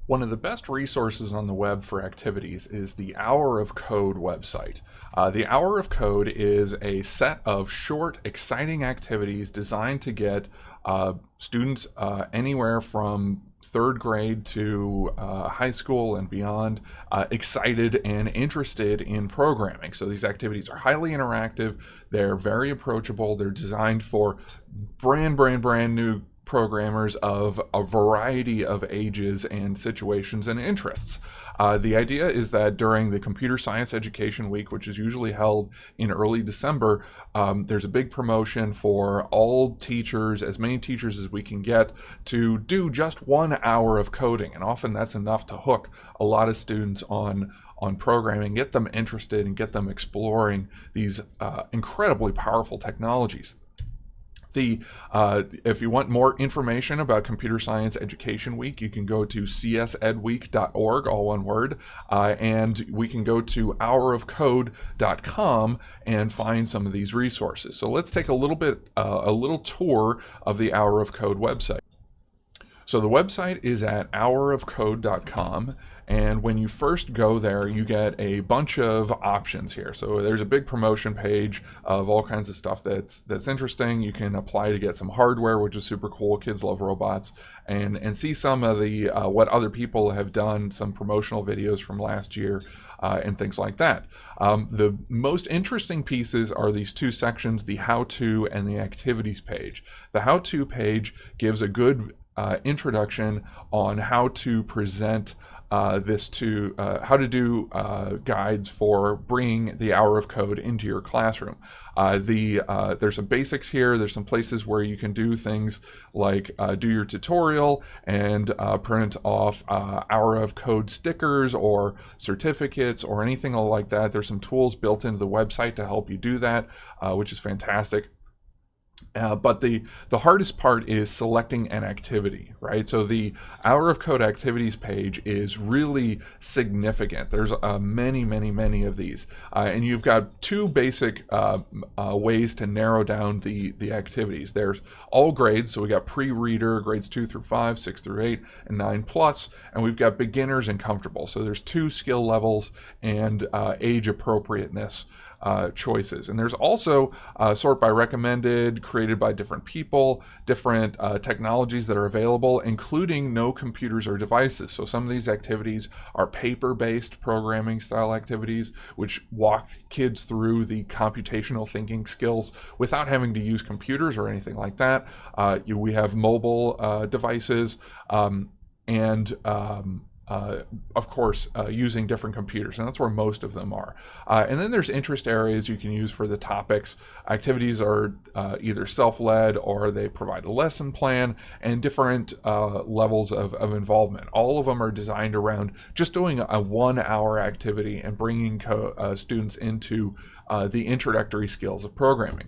One of the best resources on the web for activities is the Hour of Code website. The Hour of Code is a set of short, exciting activities designed to get students anywhere from third grade to high school and beyond excited and interested in programming. So these activities are highly interactive, they're very approachable, they're designed for brand new programmers of a variety of ages and situations and interests. The idea is that during the Computer Science Education Week, which is usually held in early December, there's a big promotion for all teachers, as many teachers as we can get, to do just 1 hour of coding. And often that's enough to hook a lot of students on programming, get them interested and get them exploring these incredibly powerful technologies. If you want more information about Computer Science Education Week, you can go to csedweek.org, all one word, and we can go to hourofcode.com and find some of these resources. So let's take a little tour of the Hour of Code website. So the website is at hourofcode.com, and when you first go there, you get a bunch of options here. So there's a big promotion page of all kinds of stuff that's interesting. You can apply to get some hardware, which is super cool. Kids love robots, and see some of the what other people have done, some promotional videos from last year, and things like that. The most interesting pieces are these two sections, the how-to and the activities page. The how-to page gives a good introduction on how to present how to do guides for bringing the Hour of Code into your classroom. There's some basics here. There's some places where you can do things like do your tutorial and print off Hour of Code stickers or certificates or anything like that. There's some tools built into the website to help you do that, which is fantastic. But the hardest part is selecting an activity, right? So the Hour of Code activities page is really significant. There's many of these. And you've got two basic ways to narrow down the activities. There's all grades, so we got pre-reader, grades 2 through 5, 6 through 8, and 9+, and we've got beginners and comfortable. So there's 2 skill levels and age appropriateness choices. And there's also sort by recommended, created by different people, different technologies that are available, including no computers or devices. So some of these activities are paper-based programming style activities, which walk kids through the computational thinking skills without having to use computers or anything like that. We have mobile devices of course, using different computers, and that's where most of them are. And then there's interest areas you can use for the topics. Activities are either self-led or they provide a lesson plan and different levels of involvement. All of them are designed around just doing a 1 hour activity and bringing students into the introductory skills of programming.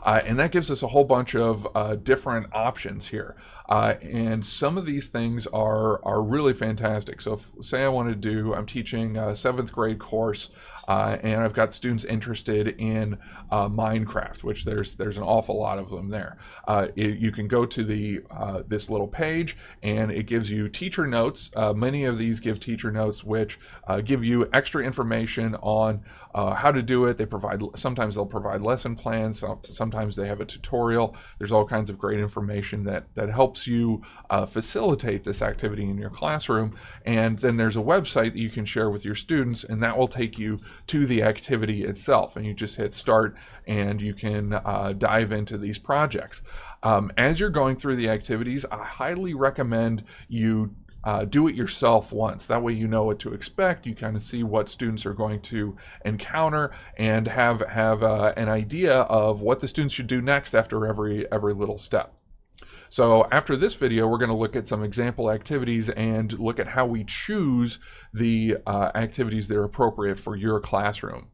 And that gives us a whole bunch of different options here. And some of these things are really fantastic. So say I'm teaching a 7th grade course, and I've got students interested in Minecraft, which there's an awful lot of them there. You can go to this little page, and it gives you teacher notes. Many of these give teacher notes, which give you extra information on how to do it. Sometimes they'll provide lesson plans. Sometimes they have a tutorial. There's all kinds of great information that helps you facilitate this activity in your classroom. And then there's a website that you can share with your students, and that will take you to the activity itself. And you just hit start, and you can dive into these projects. As you're going through the activities, I highly recommend you do it yourself once. That way you know what to expect. You kind of see what students are going to encounter and have an idea of what the students should do next after every little step. So after this video, we're going to look at some example activities and look at how we choose the activities that are appropriate for your classroom.